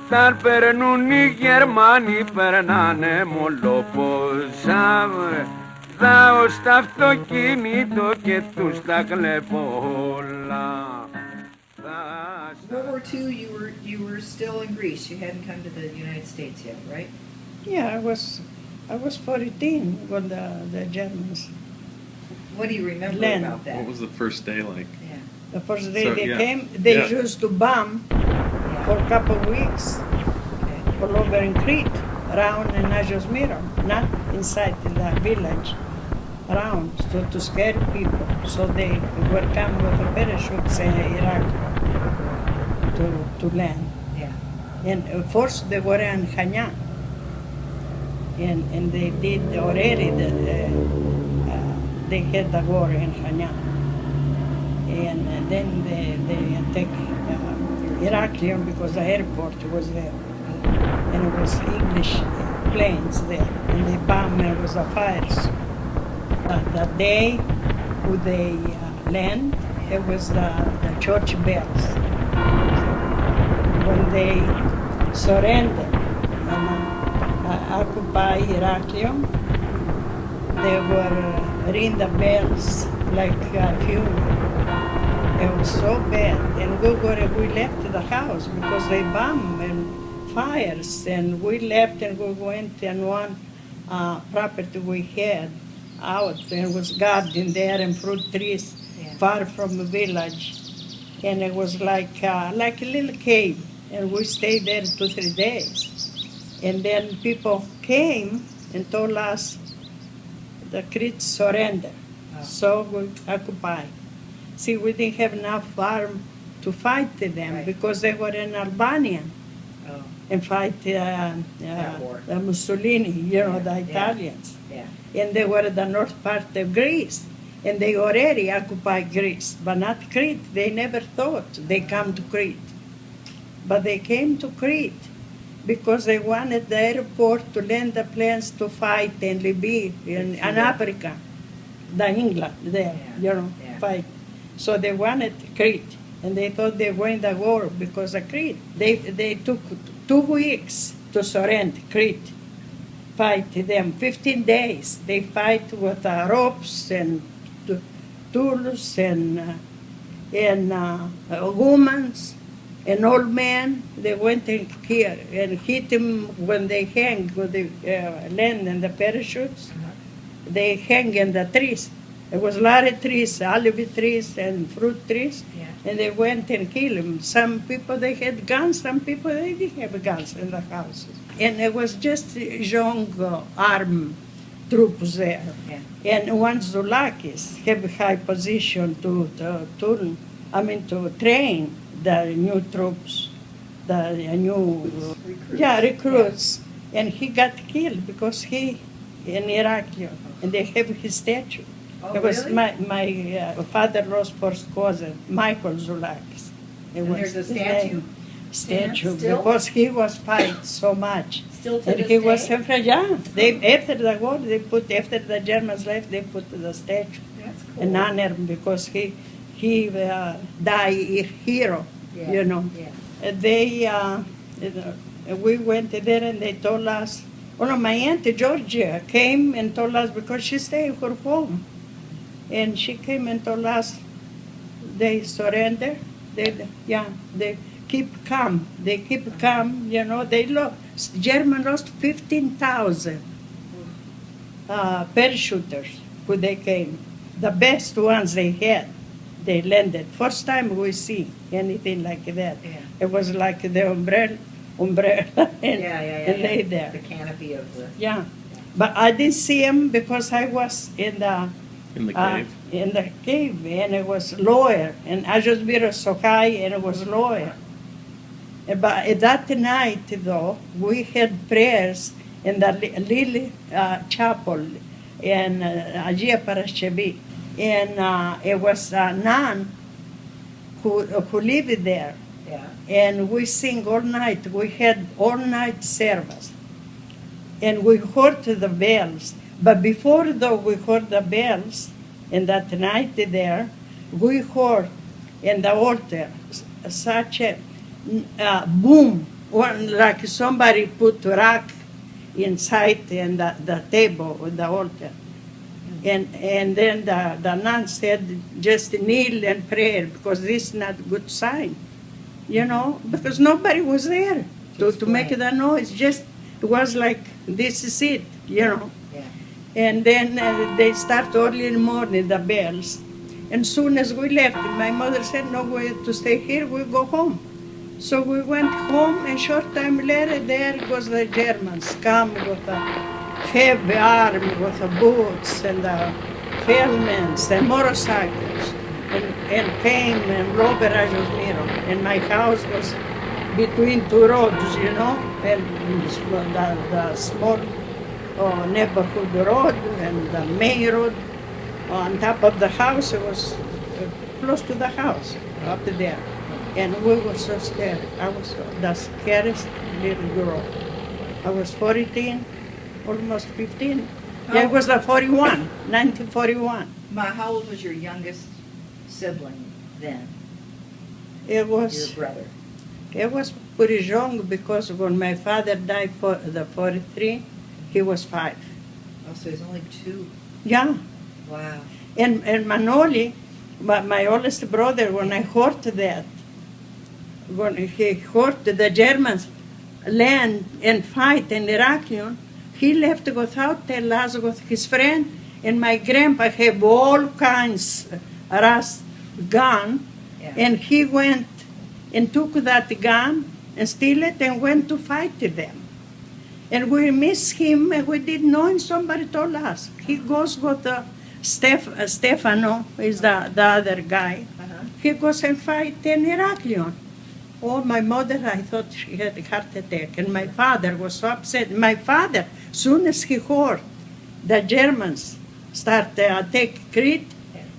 Τα περνούν οι Γερμανοί, περνάνε μολοπόσα. Δάω στα αυτοκίνητο και τους τα κλέπω όλα. World War II, you were still in Greece. You hadn't come to the United States yet, right? Yeah, I was 14 when the Germans. What do you remember Land. about that? What was the first day like? Yeah. The first day So, they yeah. came, they Yeah. used to bomb for a couple of weeks Okay. all over in Crete, around in Agios Myron, not inside the village, around, so to scare people. So they were come with the parachutes in Iraq to land. Yeah. And first they were in Hanya, and they did already they had the war in Hanya. And then they attacked Heraklion because the airport was there. And it was English planes there. And they bombed, and it was a fires. The day when they land, it was the church bells. When they surrendered and occupied Heraklion, they were ringing the bells like a funeral. It was so bad, and we left the house because they bombed and fires, and we left and we went and one property we had out, and it was garden there and fruit trees far from the village, and it was like a little cave, and we stayed there 2-3 days, and then people came and told us the Crete surrender, so we occupied. See, we didn't have enough arm to fight them because they were in Albania and fight Mussolini, the Italians. Yeah. And they were the north part of Greece, and they already occupied Greece, but not Crete. They never thought they come to Crete. But they came to Crete because they wanted the airport to land the planes to fight in Libya, in Africa, the England there, fight. So they wanted Crete, and they thought they were in the war because of Crete. They took 2 weeks to surrender Crete, fight them. 15 days they fight with ropes and tools and women and old men. They went and hit them when they hang with the land and the parachutes. They hang in the trees. There was a lot of trees, olive trees and fruit trees, and they went and killed them. Some people, they had guns, some people, they didn't have guns in the houses. And it was just young armed troops there. Yeah. And one Zulakis have a high position to train the new troops, the new recruits. And he got killed because he in Heraklion, and they have his statue. Oh, it was really? my father-in-law's first cousin, Michael Zulakis. And there's a statue? Statue, Still? because he was fight so much. Still to And this he day? was after the war, after the Germans left, they put the statue That's cool. in honor him because he died a hero, Yeah. We went there and they told us, my Aunt Georgia came and told us because she stayed at her home. And she came and told us they surrender. They keep calm. They keep calm, they lost. German lost 15,000 parachuters when they came. The best ones they had, they landed. First time we see anything like that. Yeah. It was like the umbrella and lay there. The canopy of the... Yeah. But I didn't see him because I was in the cave? In the cave, and it was lower. And Agios Myros so high, and it was lower. But that night, though, we had prayers in the little chapel in Agia Paraskevi. And it was a nun who lived there. Yeah. And we sing all night. We had all-night service. And we heard the bells. But before, though, we heard the bells, and that night there, we heard in the altar such a boom, like somebody put a rock inside and the table with the altar. And then the nun said, just kneel and pray, because this is not a good sign, because nobody was there to make the noise. Just, it was like, this is it, Yeah. And then they start early in the morning, the bells. And soon as we left, my mother said, no, we have to stay here, we go home. So we went home, and short time later, there goes the Germans, come with a heavy army, with the boots and the helmets and motorcycles, and came and robbed Agios Myros. And my house was between two roads, and the small neighborhood road and the main road. On top of the house, it was close to the house, up there. And we were so scared. I was the scariest little girl. I was 14, almost 15. Yeah, it was the 1941. How old was your youngest sibling then? It was, Your brother? it was pretty young, because when my father died for the 43, he was 5. Oh, so he's only 2. Yeah. Wow. And Manoli, my oldest brother, when I heard that, when he heard the Germans land and fight in Iraqion, he left without tell us with his friend, and my grandpa have all kinds of gun, Yeah. and he went and took that gun and steal it and went to fight them. And we miss him, and we didn't know him. Somebody told us. He goes with Stefano, is the other guy. Uh-huh. He goes and fight in Iraqion. Oh, my mother, I thought she had a heart attack. And my father was so upset. My father, soon as he heard the Germans start to attack Crete,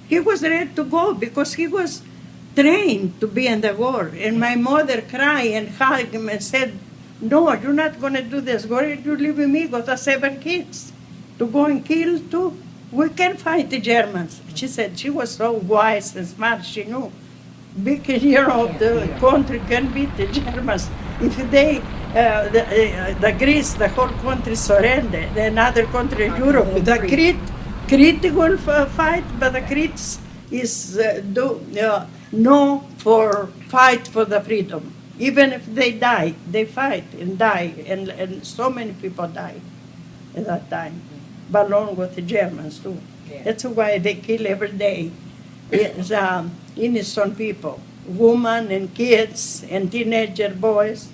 he was ready to go, because he was trained to be in the war. And my mother cried and hugged him and said, no, you're not going to do this. Where you leave me with the 7 kids to go and kill too? We can fight the Germans. She said she was so wise and smart. She knew, because the country can beat the Germans if they, the Greece, the whole country surrender. The another country in Europe, the Crete will fight, but the Crete is no for fight for the freedom. Even if they die, they fight and die, and so many people died at that time, but along with the Germans too. Yeah. That's why they kill every day. It's innocent people, women and kids and teenager boys.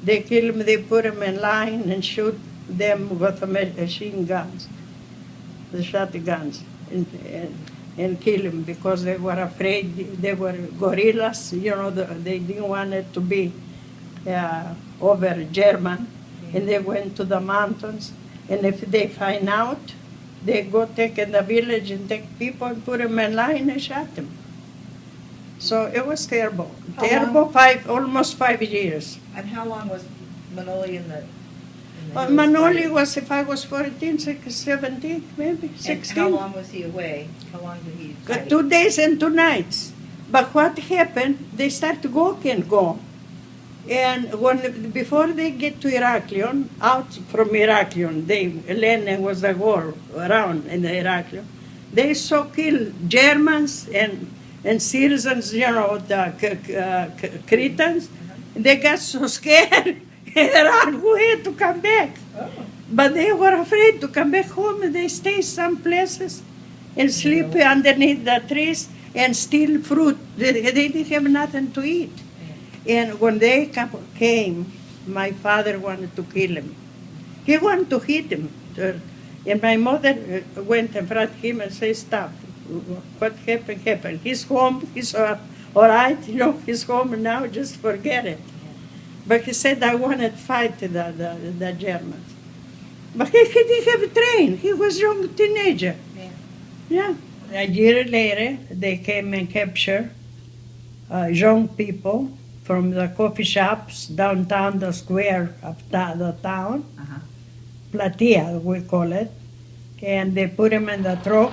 They kill them, they put them in line and shoot them with the machine guns, the shotguns, and kill them because they were afraid. They were guerrillas, they didn't want it to be over German, and they went to the mountains. And if they find out, they go take in the village and take people and put them in line and shot them. So it was terrible. How Terrible, almost 5 years. And how long was Manoli in the Manoli was, if I was 14, 17, maybe 16. And how long was he away? How long did he fight? 2 days and 2 nights. But what happened, they start to go and go. And before they get to Heraklion, out from Heraklion, Lenin was the war around in the Heraklion, they so killed Germans and citizens, the Cretans. They got so scared and ran away to come back. Oh. But they were afraid to come back home, and they stay some places and sleep underneath the trees and steal fruit. They didn't have nothing to eat. And when they came, my father wanted to kill him. He wanted to hit him. And my mother went in front of him and said, stop. What happened. He's home. He's all right. He's home now. Just forget it. But he said, I wanted to fight the Germans. But he didn't have a train. He was a young teenager. Yeah. A year later, they came and captured young people from the coffee shops downtown, the square of the town, Platea, we call it. And they put him in the truck,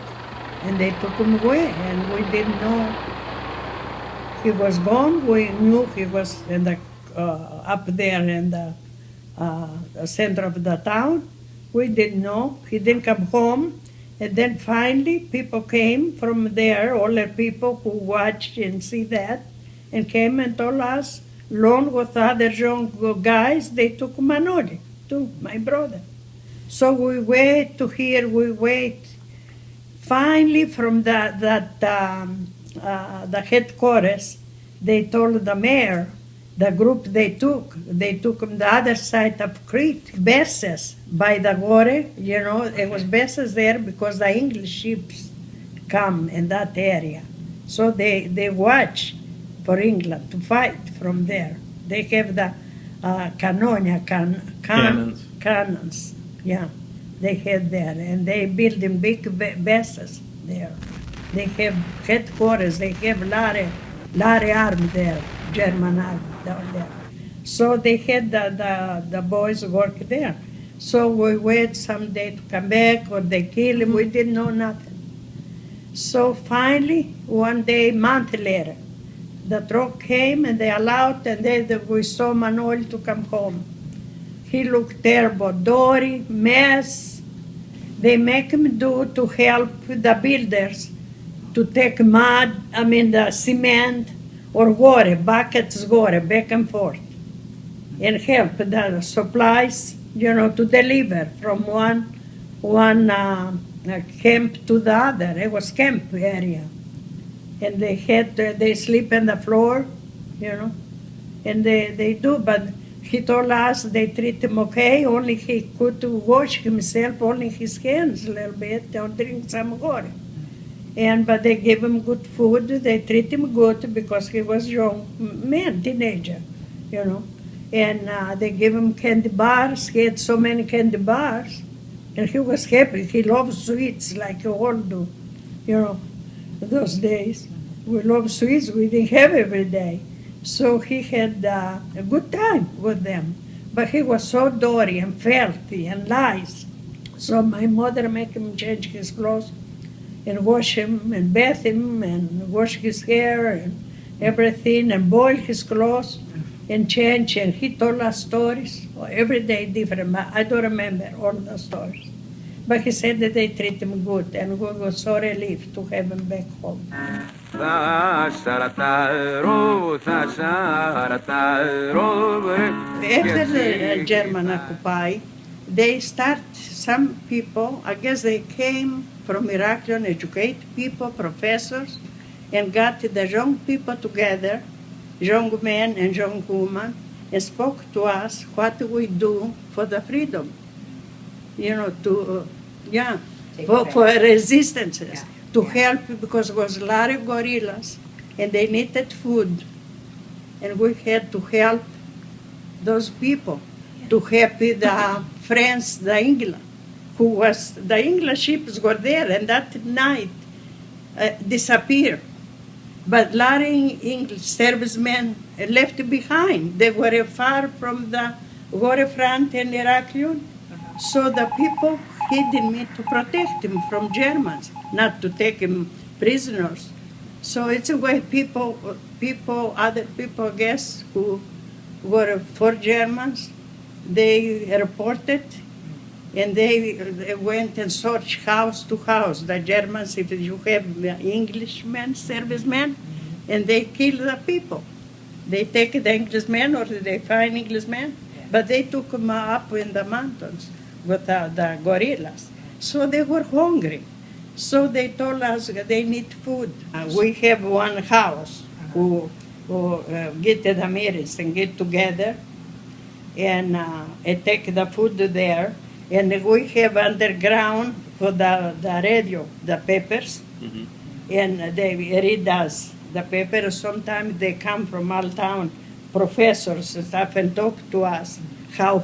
and they took him away. And we didn't know he was gone. We knew he was in the up there in the center of the town. We didn't know. He didn't come home. And then finally people came from there, older people who watched and see that, and came and told us, along with other young guys, they took Manoli, too, my brother. So we wait to hear, we wait. Finally, from the headquarters, they told the mayor, the group they took on the other side of Crete, Besses, by the Gore, you know, it was Besses there because the English ships come in that area. So they watch for England to fight from there. They have the cannons, yeah, they had there, and they build in big bases there. They have headquarters, they have Larry army there, German army down there. So they had the boys work there. So we wait someday to come back, or they kill him, we didn't know nothing. So finally, one day, month later, the truck came and they allowed, and we saw Manuel to come home. He looked terrible, dirty, mess. They make him do to help the builders to take mud, the cement or water, buckets water, back and forth, and help the supplies, you know, to deliver from one camp to the other. It was camp area. And they sleep on the floor, you know, and they do, but he told us they treat him okay, only he could wash himself, only his hands a little bit, or drink some water. But they gave him good food, they treat him good because he was young man, teenager, you know. And they gave him candy bars, he had so many candy bars, and he was happy. He loves sweets like you all do, you know, those days. We love sweets, we didn't have every day. So he had a good time with them. But he was so dirty and filthy and nice. So my mother made him change his clothes and wash him and bathe him and wash his hair and everything and boil his clothes and change. And he told us stories, every day different. I don't remember all the stories. But he said that they treat him good, and we were so relieved to have him back home. After the German occupy, they start, some people, I guess they came from Iraq, educated people, professors, and got the young people together, young men and young women, and spoke to us what we do for the freedom, you know, for resistances, to help, because it was a lot of guerrillas, and they needed food, and we had to help those people, to help the France, the England, the English ships were there, and that night disappeared. But a lot of English servicemen left behind. They were far from the waterfront in Iraq. So the people hid me to protect him from Germans, not to take him prisoners. So it's a way other people, I guess, who were for Germans, they reported, and they went and searched house to house. The Germans, if you have Englishmen, servicemen, and they kill the people. They take the Englishmen, or they find Englishmen, but they took them up in the mountains with the guerrillas. So they were hungry. So they told us they need food. We have one house who get the Myros and get together and take the food there. And we have underground for the radio, the papers, and they read us the papers. Sometimes they come from all town, professors and stuff, and talk to us how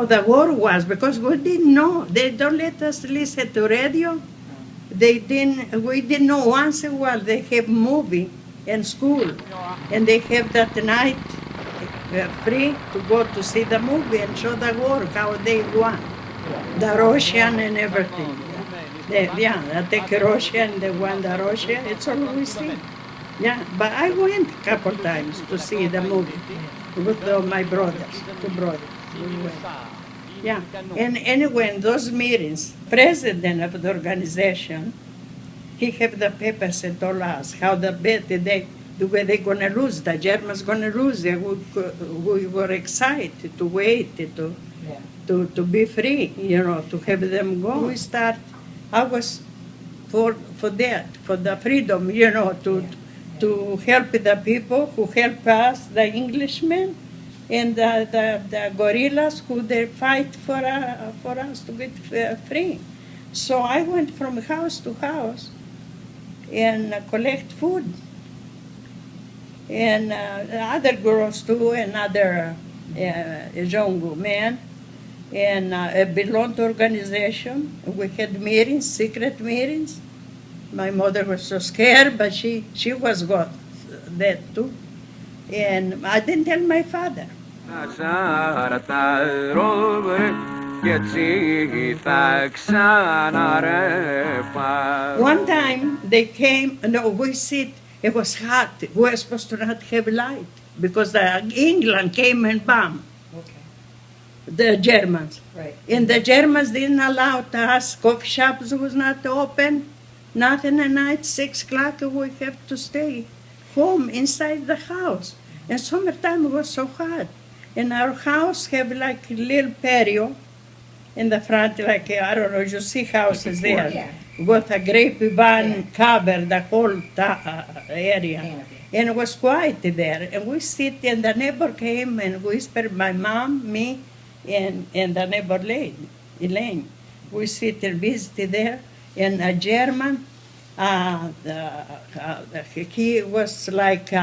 the war was, because we didn't know. They don't let us listen to radio. We didn't know. Once in a while they have movie in school, and they have that night free to go to see the movie and show the war, how they won, the Russian and everything. They take Russia and they won the Russia. It's all we see. Yeah, but I went a couple times to see the movie. with my brothers, 2 brothers. We went. Yeah, and anyway, in those meetings, president of the organization, he have the papers and told us how the way they're going to lose, the Germans going to lose. We were excited to wait, to be free, to have them go. I was for that, for the freedom, to help the people who help us, the Englishmen, and the guerrillas who they fight for us to get free. So I went from house to house and collect food. And other girls too, and other young men. And I belonged to organization. We had meetings, secret meetings. My mother was so scared, but she was got that too. And I didn't tell my father. One time they came, we sit, it was hot. We were supposed to not have light because England came and bombed the Germans. Right. And the Germans didn't allow us, coffee shops was not open, nothing at night, 6 o'clock we have to stay home inside the house. And summertime was so hot. And our house have like a little patio in the front, like, I don't know, you see houses there. Yeah. With a grapevine cover the whole area. Yeah. And it was quiet there. And we sit, and the neighbor came and whispered, my mom, me, and the neighbor Elaine. We sit and visit there. And a German, he was like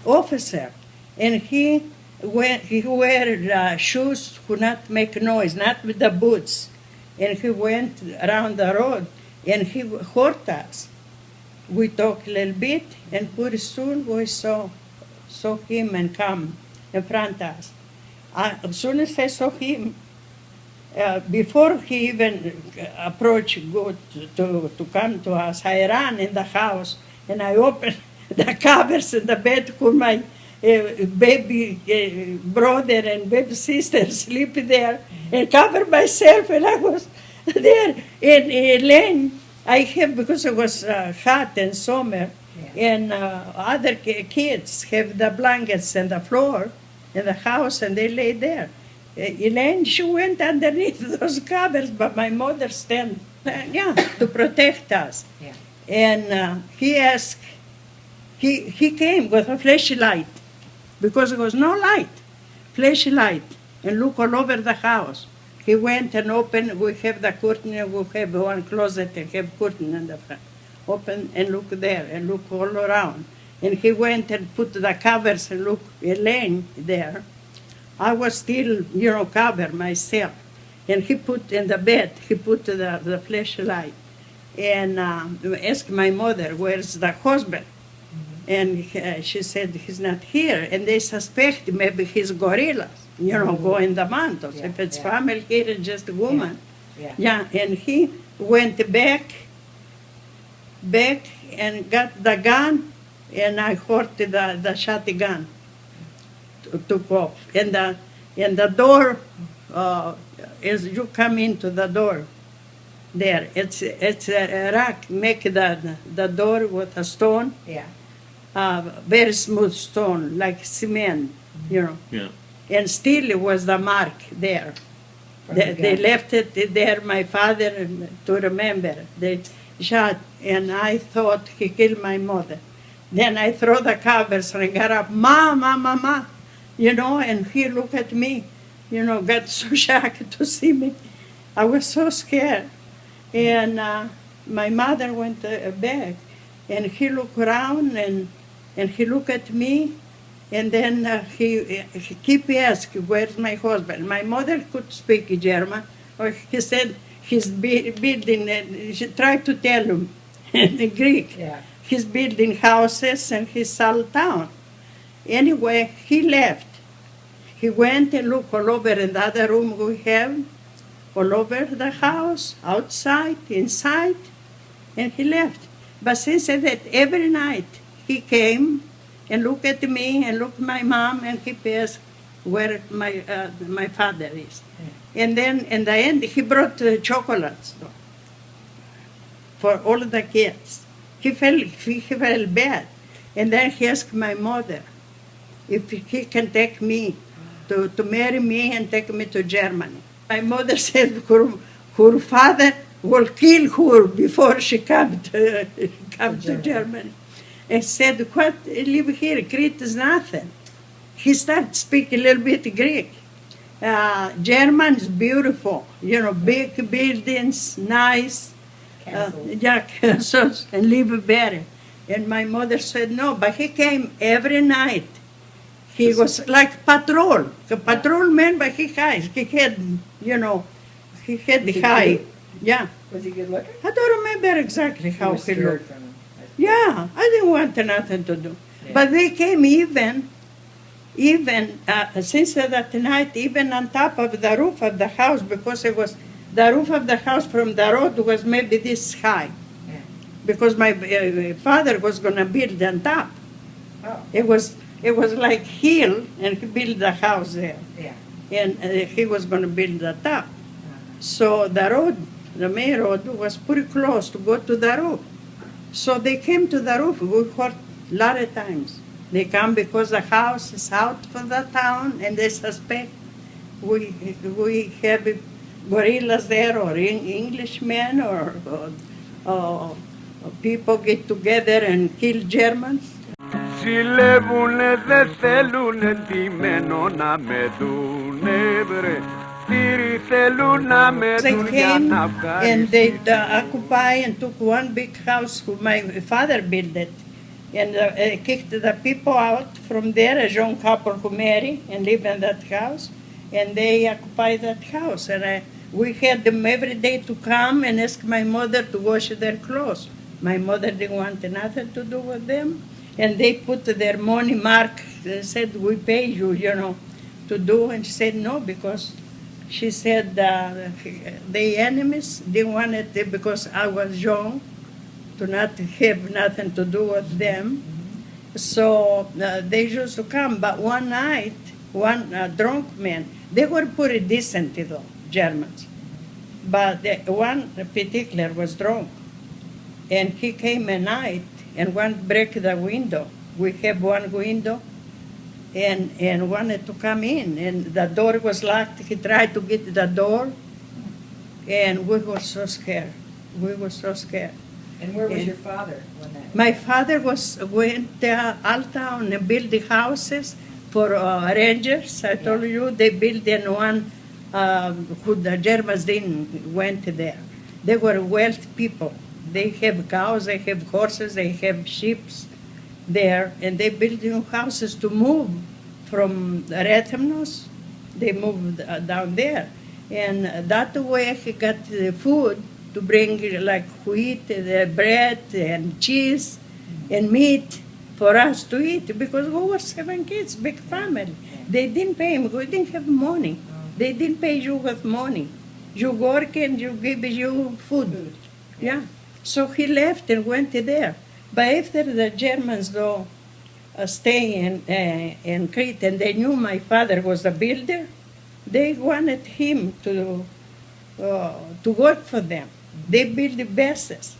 officer. And he wear shoes who not make noise, not with the boots. And he went around the road, and he heard us. We talked a little bit, and pretty soon we saw him and come in front of us. As soon as I saw him, before he even approached to come to us, I ran in the house, and I opened the covers in the bed for my baby brother and baby sister sleep there, and covered myself, and I was there. And Elaine, I have, because it was hot and summer, and other kids have the blankets and the floor in the house, and they lay there. Elaine, she went underneath those covers, but my mother stand, to protect us. Yeah. And he asked, he came with a flashlight, because there was no light, flashlight, and look all over the house. He went and opened, we have the curtain, and we have one closet and have curtain in the front. Open and look there, and look all around. And he went and put the covers and look, Elaine there. I was still, covered myself. And he put in the bed, he put the flashlight. And asked my mother, where's the husband? And she said, he's not here. And they suspect maybe he's gorillas, go in the mountains. If it's family here, it's just a woman. Yeah, and he went back and got the gun, and I heard the shotgun took off. And the door, as you come into the door, there, it's a rock, make the door with a stone. Yeah. Very smooth stone, like cement, Yeah. And still it was the mark there. They left it there, my father, to remember. They shot, and I thought he killed my mother. Then I throw the covers and I got up, Ma, and he looked at me, got so shocked to see me. I was so scared. And my mother went back, and he looked around, and he looked at me, and then he keep asking, where's my husband? My mother could speak German, or he said he's building, she tried to tell him in Greek. Yeah. He's building houses and he's all town. Anyway, he left. He went and looked all over in the other room we have, all over the house, outside, inside, and he left. But since that, every night he came and look at me and look at my mom and keep asking where my father is. And then in the end, he brought chocolates for all the kids. He felt bad. And then he asked my mother if he can take me to marry me and take me to Germany. My mother said her father will kill her before she come to Germany. And said, what, live here, Crete is nothing. He started speaking a little bit Greek. German is beautiful, big buildings, nice, castles, and live better. And my mother said no, but he came every night. He was like patrol, a patrolman, but he had the high. Yeah. Was he good looking? I don't remember exactly how he looked. From him. Yeah, I didn't want nothing to do. Yeah. But they came even since that night, even on top of the roof of the house, because it was the roof of the house from the road was maybe this high. Yeah. Because my father was going to build on top. Oh. It was like hill, and he built the house there. Yeah. And he was going to build the top. So the road, the main road, was pretty close to go to the roof. So they came to the roof. We heard a lot of times. They come because the house is out from the town, and they suspect we have gorillas there, or Englishmen, or people get together and kill Germans. Ζηλεύουνε, δε θέλουνε ντυμένο να με δουνε βρε. Τύρι θέλουν να με They δουν για came να and they ευχαριστήσουν. occupy and took one big house who my father built it, and kicked the people out from there, a young couple who married and lived in that house, and they occupied that house. And we had them every day to come and ask my mother to wash their clothes. My mother didn't want nothing to do with them, and they put their money mark. They said, we pay you, to do, and she said no, because she said the enemies didn't want it because I was young, to not have nothing to do with them. So they used to come. But one night, one drunk man, they were pretty decent, though, Germans. But one particular was drunk. And he came at night and wanted to break the window. We have one window, and wanted to come in. And the door was locked. He tried to get the door, and we were so scared. We were so scared. And where was your father when that? My father went all town and built the houses for rangers. I told you they built in one who the Germans didn't went there. They were wealthy people. They have cows, they have horses, they have sheep there, and they built new houses to move from Rethemnos. They moved down there, and that way he got food to bring like wheat, bread, and cheese, and meat for us to eat, because we were 7 kids, big family. They didn't pay him. We didn't have money. They didn't pay you with money. You work and you give you food. Yeah. So he left and went there. But after the Germans, though, stay in Crete, and they knew my father was a builder, they wanted him to work for them. They built the bases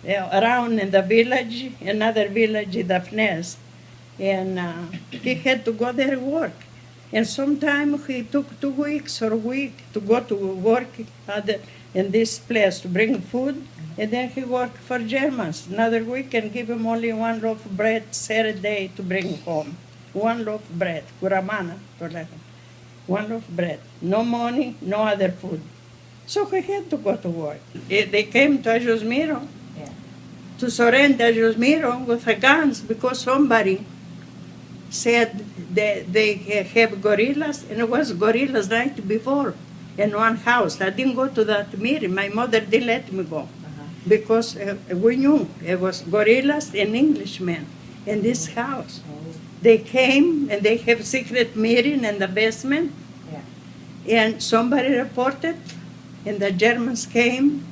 around in the village, another village, Daphnes, and he had to go there and work. And sometimes he took 2 weeks or a week to go to work in this place to bring food, and then he worked for Germans another week and give him only 1 loaf of bread Saturday to bring home. 1 loaf of bread, kuramana, 1 loaf of bread. No money, no other food. So he had to go to work. They came to Agios Myros to surrender Agios Myros with the guns because somebody said they have gorillas, and it was gorillas night before in one house. I didn't go to that meeting. My mother didn't let me go because we knew it was gorillas and Englishmen in this house. They came and they have secret meeting in the basement, and somebody reported, and the Germans came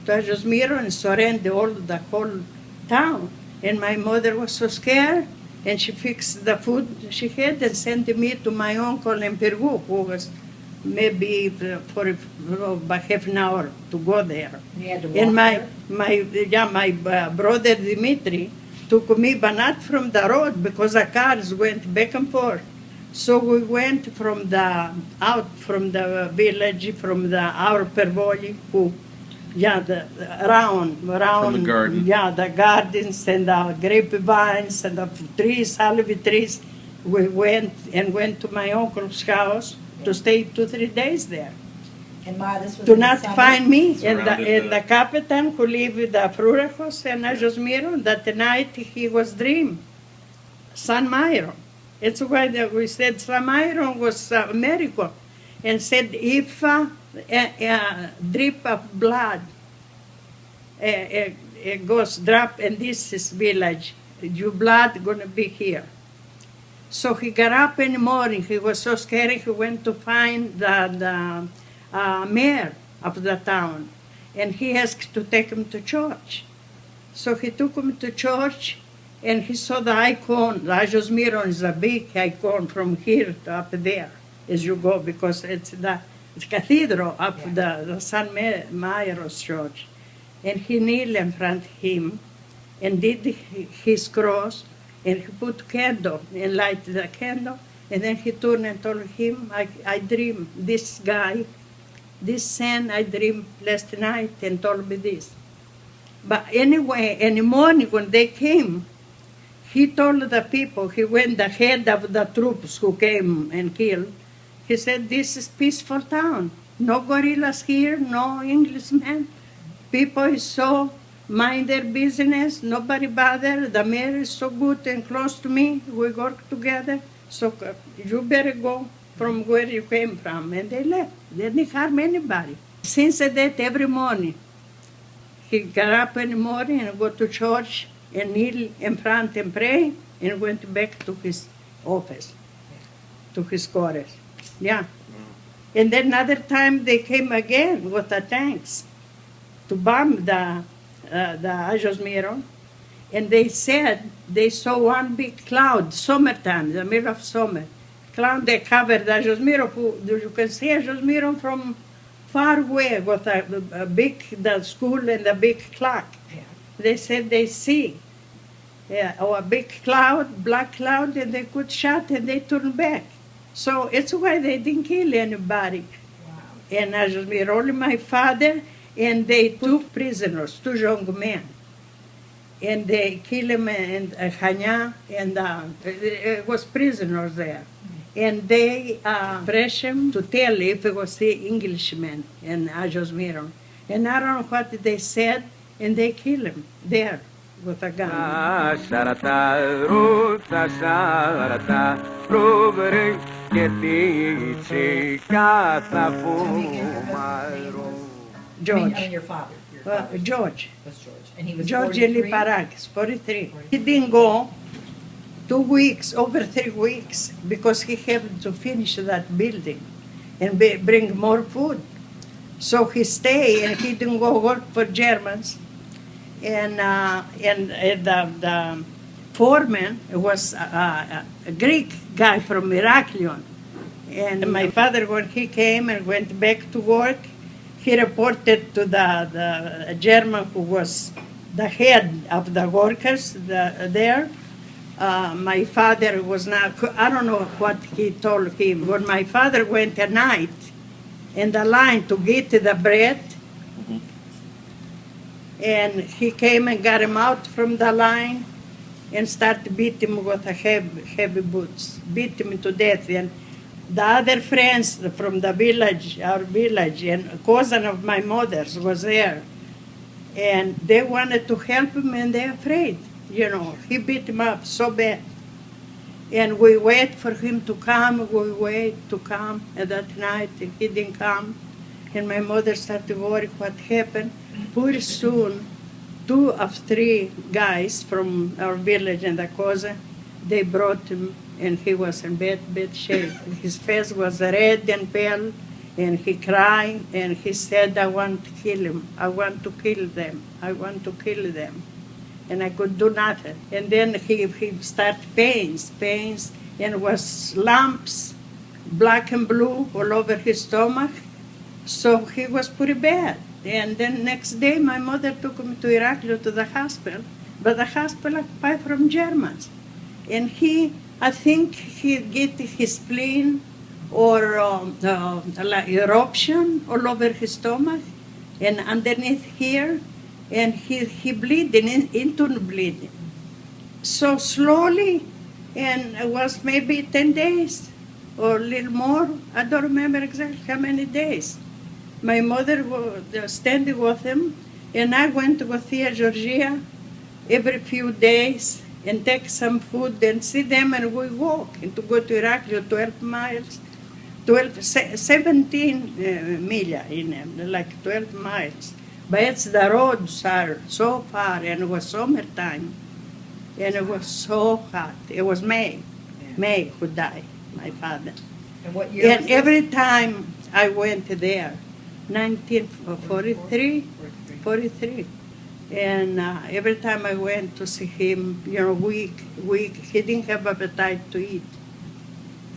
to Agios Myros and surrendered the whole town. And my mother was so scared, and she fixed the food she had and sent me to my uncle in Peru, who was maybe for about half an hour to go there. You had to walk And there? my brother Dimitri took me, but not from the road because the cars went back and forth. So we went from the village, from our Pervoli, around From the garden. the gardens and the grapevines and the trees, olive trees. We went to my uncle's house to stay 2-3 days there. And Ma, this was To in the not summer? find me, Surrounded and the captain who lived with the Frurejos and Agios Myron, that night he was dream, San Myron. It's why we said San Myron was a miracle, and said if a drip of blood goes drop in this is village, your blood gonna be here. So he got up in the morning. He was so scared. He went to find the mayor of the town, and he asked to take him to church. So he took him to church, and he saw the icon. The Agios Myron is a big icon from here to up there as you go, because it's the cathedral of the San Myros church. And he kneeled in front of him and did his cross, and he put candle and light the candle, and then he turned and told him, I dream this guy, this son I dreamed last night and told me this. But anyway, in the morning when they came, he told the people, he went the head of the troops who came and killed, he said, this is peaceful town. No gorillas here, no Englishmen. People is so mind their business, nobody bother. The mayor is so good and close to me. We work together. So you better go from where you came from. And they left. They didn't harm anybody. Since that, every morning, he got up in the morning and go to church and kneel in front and pray, and went back to his office, to his quarters. Yeah. And then another time they came again with the tanks to bomb the Agios Myron, and they said they saw one big cloud, summertime, the middle of summer. Cloud that covered the Agios Myron. You can see Agios Myron from far away with a big the school and a big clock. Yeah. They said they see a big cloud, black cloud, and they could shot and they turned back. So it's why they didn't kill anybody. Wow. And Agios Myron, only my father, and they took prisoners, 2 young men. And they killed him in Hanya, and it was prisoners there. And they pressed him to tell if it was the Englishman in Agios Myron. And I don't know what they said, and they killed him there with a gun. George. I mean your father. Your father George. was George. And he was George 43? Liparakis, 43. He didn't go 2 weeks, over 3 weeks, because he had to finish that building and bring more food. So he stayed, and he didn't go work for Germans. And the foreman was a Greek guy from Heraklion. And my father, when he came and went back to work, he reported to the German who was the head of the workers there. My father was not, I don't know what he told him. When my father went at night in the line to get the bread, and he came and got him out from the line and started beating him with a heavy boots, beat him to death. And the other friends from the village, our village, and a cousin of my mother's was there. And they wanted to help him, and they're afraid. You know, he beat him up so bad. And we wait for him to come, we wait to come, and that night he didn't come. And my mother started worrying what happened. Pretty soon, 2 of 3 guys from our village and the cousin, they brought him, and he was in bad shape. His face was red and pale, and he cried, and he said, I want to kill him. I want to kill them. I want to kill them. and I could do nothing. And then he started pains, and was lumps, black and blue, all over his stomach. So he was pretty bad. And then next day, my mother took him to Iraklio to the hospital, but the hospital occupied from Germans. And I think he get his spleen or like eruption all over his stomach and underneath here, and he bleeding, internal bleeding. So slowly, and it was maybe 10 days or a little more. I don't remember exactly how many days. My mother was standing with him, and I went to Gothia, Georgia, every few days and take some food and see them, and we walk and to go to Iraklio, 12 miles, 17 miglia in them, like 12 miles. But the roads are so far, and it was summertime, and it was so hot. It was May who died, my father. And what year was And this? every time I went there, 1943, 43. And every time I went to see him, weak, he didn't have appetite to eat.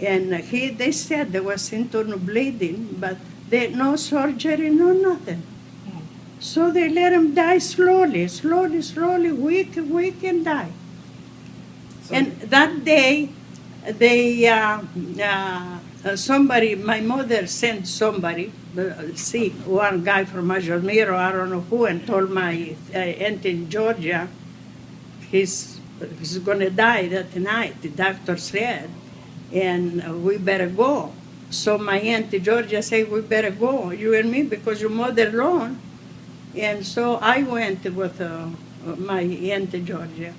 And they said there was internal bleeding, but no surgery, no nothing. So they let him die slowly, weak, and die. So- And that day, somebody, my mother sent somebody, one guy from Agios Myros, I don't know who, and told my aunt in Georgia, he's going to die that night, the doctor said, and we better go. So my aunt in Georgia said, we better go, you and me, because your mother alone. And so I went with my aunt in Georgia,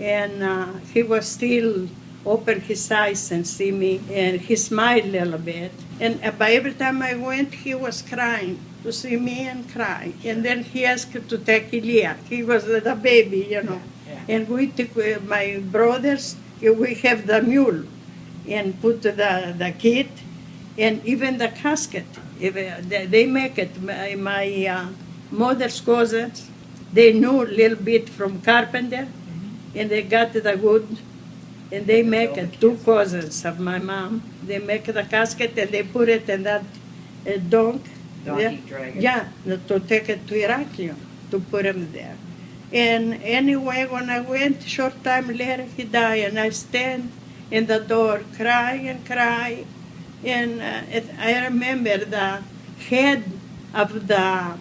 and he was still open his eyes and see me, and he smiled a little bit. And by every time I went, he was crying to see me and cry. And then he asked to take Ilya. He was the baby, Yeah. And we took my brothers, we have the mule, and put the kit, and even the casket. They make it. My mother's cousins, they knew a little bit from carpenter, and they got the wood. And they make it, two cousins of my mom. They make the casket and they put it in that donkey dragon. Yeah, to take it to Iraklio, to put him there. And anyway, when I went, short time later, he died, and I stand in the door, cry. And I remember the head of the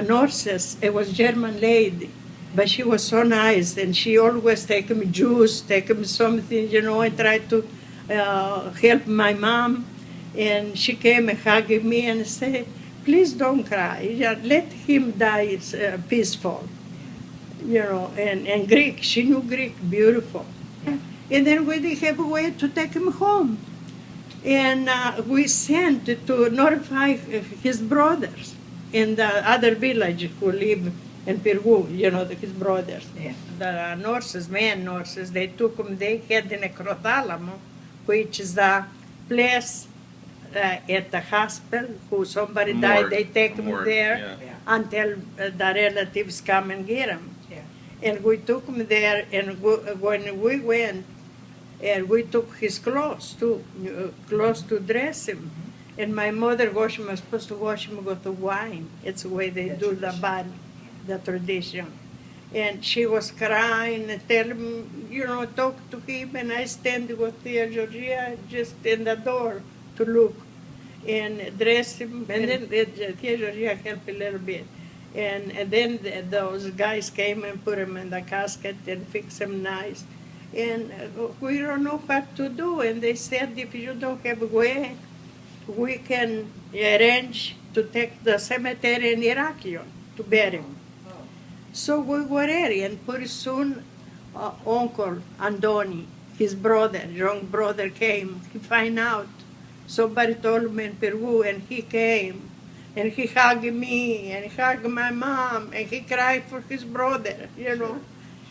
nurses, it was German lady. But she was so nice, and she always take me juice, take me something, and try to help my mom. And she came and hugged me and said, please don't cry. Let him die peaceful. And Greek, she knew Greek, beautiful. And then we didn't have a way to take him home. And we sent to notify his brothers in the other village who live in Peru, his brothers. Yeah. The nurses, man nurses, they took him, they had in a Crotálamo, which is the place at the hospital who somebody died, Morgue. they take him Morgue, there yeah. until the relatives come and get him. Yeah. And we took him there, and when we went, and we took his clothes too, clothes to dress him. And my mother washed him, I was supposed to wash him with the wine. It's the way they do the body, the tradition. And she was crying and telling him, talk to him, and I stand with Tia Georgia just in the door to look and dress him, and then Tia Georgia helped a little bit. And then those guys came and put him in the casket and fixed him nice. And we don't know what to do, and they said, if you don't have a way, we can arrange to take the cemetery in Iraklio to bury him. So we were ready, and pretty soon Uncle Andoni, his brother, young brother, came. He found out. Somebody told him in Peru, and he came. And he hugged me, and he hugged my mom, and he cried for his brother,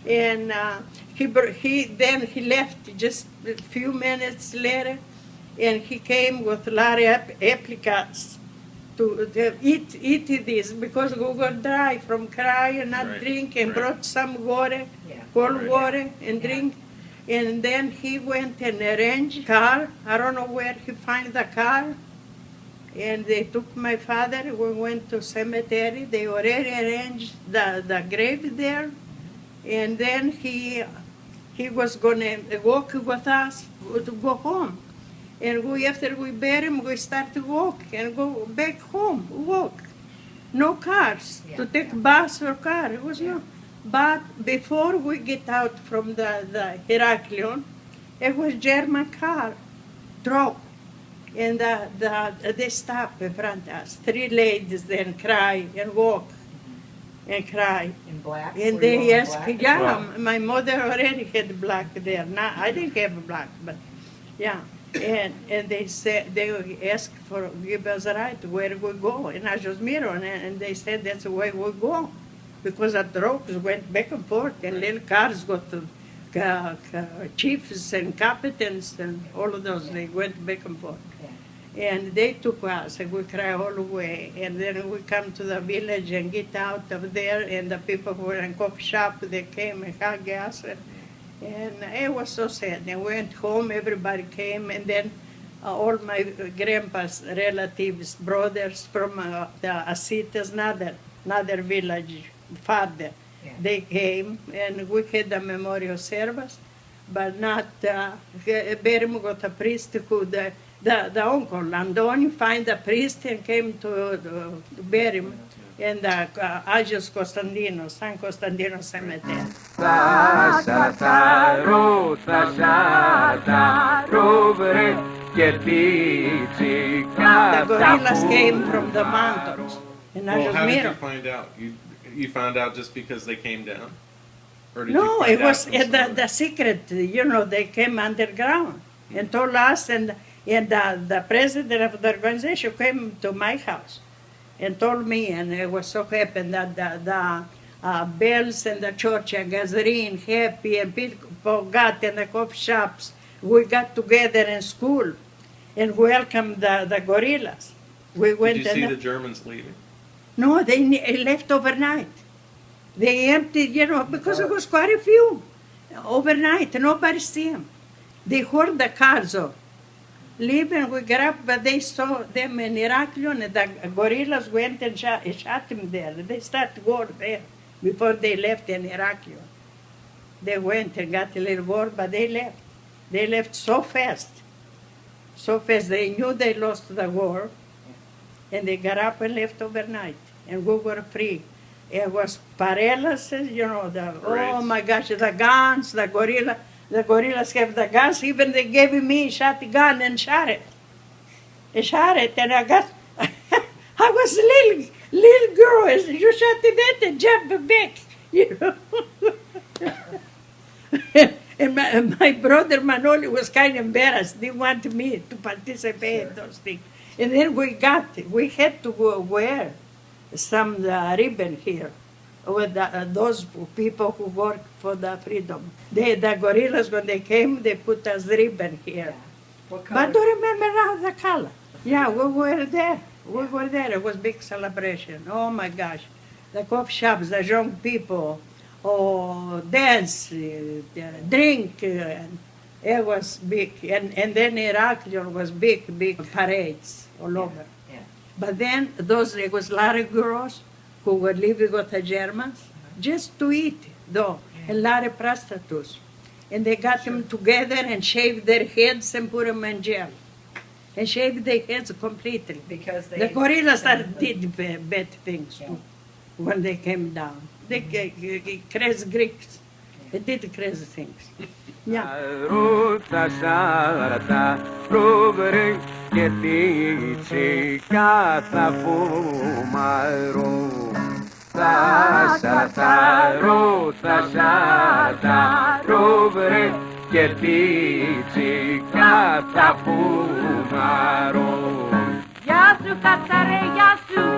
And then he left just a few minutes later, and he came with a lot of applicants eat this because we were dry from cry and not Right, drink, and right. brought some water, Yeah. cold Right. water, and Yeah. drink. And then he went and arranged car. I don't know where he find the car. And they took my father. We went to cemetery. They already arranged the grave there. And then he was gonna walk with us to go home. And after we bury him, we start to walk and go back home, walk. No cars to Yeah, take yeah. bus or car. It was Yeah. no. But before we get out from the Heraklion, it was German car, truck. And they stop in front of us. 3 ladies then cry and walk and cry. In black? And Were you all they in ask, black? yeah, Wow. my mother already had black there. Now, I didn't have black, but yeah. And they said, they asked for, give us a right where we go in Agios Myron. And they said that's the way we go. Because the trucks went back and forth and little cars got to chiefs and captains and all of those. They went back and forth. And they took us, and we cried all the way. And then we come to the village and get out of there, and the people who were in coffee shop, they came and hugged us. And it was so sad. And we went home, everybody came, and then all my grandpa's relatives, brothers from the Asitas, another village, farther, they came, and we had a memorial service, but not, Berim got a priest who, the uncle, Landoni, find a priest and came to bury him in the Agios Constantinos, San Constantino Cemetery. The gorillas came from the mountains in Well, Agios how did you Myros. find out? You found out just because they came down? Or did No, you find it was out from the secret, they came underground and told us, and the president of the organization came to my house and told me, and it was so happy that the bells in the church and gathering, happy, and people got in the coffee shops. We got together in school and welcomed the gorillas. We went Did you see and the Germans leaving? no, they left overnight. They emptied, because it was quite a few. Overnight, nobody see them. They heard the cars of leaving, we got up, but they saw them in Heraklion, and the gorillas went and shot him there. They started war there before they left in Heraklion. They went and got a little war, but they left. They left so fast. So fast, they knew they lost the war, and they got up and left overnight, and we were free. It was paralysis, oh my gosh, the guns, the gorillas have the guns, even they gave me a shotgun and shot it. I shot it, and I got, I was a little girl, you shot it and jumped back, And my brother Manoli was kind of embarrassed, didn't want me to participate in those things. And then we had to wear some ribbon here with those people who work for the freedom. The gorillas, when they came, they put us ribbon here. What But color? don't remember now the color. Yeah, we were there. We were there. It was big celebration. Oh my gosh. The coffee shops, the young people, dance, drink. It was big. And then Heraklion was big parades all over. Yeah. But then there was a lot of girls who were living with the Germans just to eat, though, a lot of prostitutes. And they got them together and shaved their heads and put them in jail. And shaved their heads completely. Because they... The gorillas did bad things too when they came down. They crazy Greeks. They did crazy things. Yeah. Και τη τσίκα θα φουμαρώ. Θα σαταρώ βρε και τη τσίκα θα φουμαρώ. Γεια σου Κατσαρέ, γεια σου.